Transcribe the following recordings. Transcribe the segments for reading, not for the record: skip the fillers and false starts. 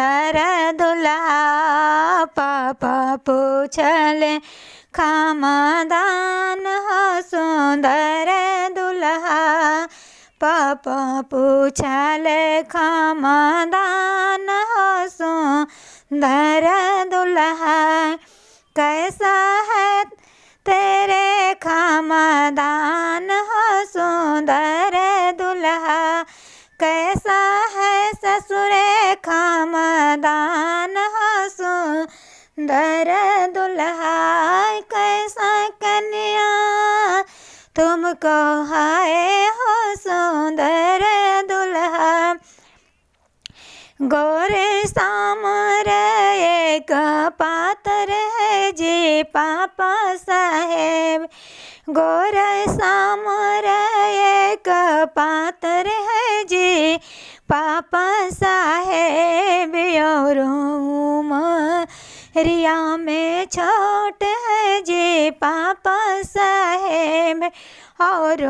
सुंदर दुल्हा। पापा पूछले खामदान हो सुंदर दुल्हा। पापा पूछले खामदान हो सुंदर दुल्हा। कैसा है तेरे खामदान हो सुंदर दुल्हा। कैसा है ससुरे खामदान हो सुंदर दुल्हा। कैसा कन्या तुमको है हो सुंदर दुल्हा। गोरे सामर एक पातर है जी पापा साहेब। गोरे सामर एक पातर है जी पापा साहेब। और उमरिया में छोट है जी पापा साहेब। और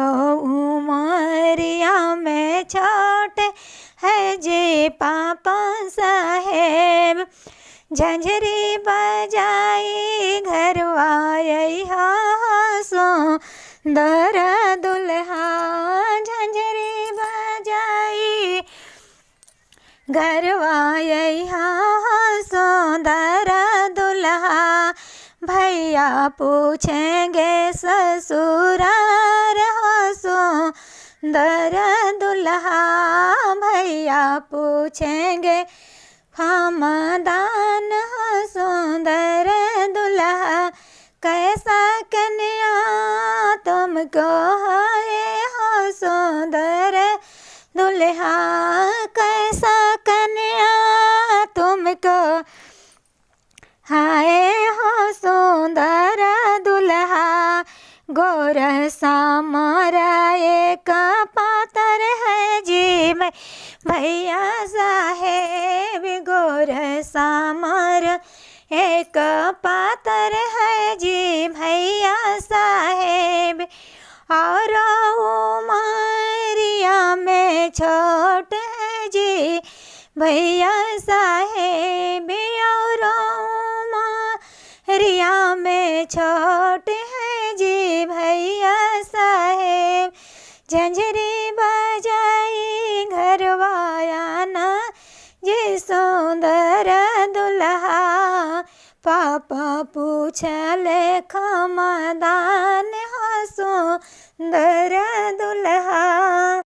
उमरिया में छोट है जी पापा साहेब। झंझरी बजाई घरवाई हो सुंदर दुल्हा। झंझरी बजाई घरवाई हो सुंदर दुल्हा। भैया पूछेंगे ससुरार हो सुंदर दुल्हा। भैया पूछेंगे खामदान हो सुंदर दुल्हा। कैसा कन्या तुमको है हो सुंदर दुल्हा। कैसा कन्या तुमको हाय हो सुंदर दुल्हा। गोर सामर एक पातर है जी भैया साहेब। गोर सामर एक पातर है जी भैया साहेब। और उमरिया में छोट है जी भैया साहेब। और उमरिया में छोट है जी भैया साहेब। झंझरी बजाई घरवाया ना जी सुंदर दुल्हा। पापा पूछले खामदान हो सुंदर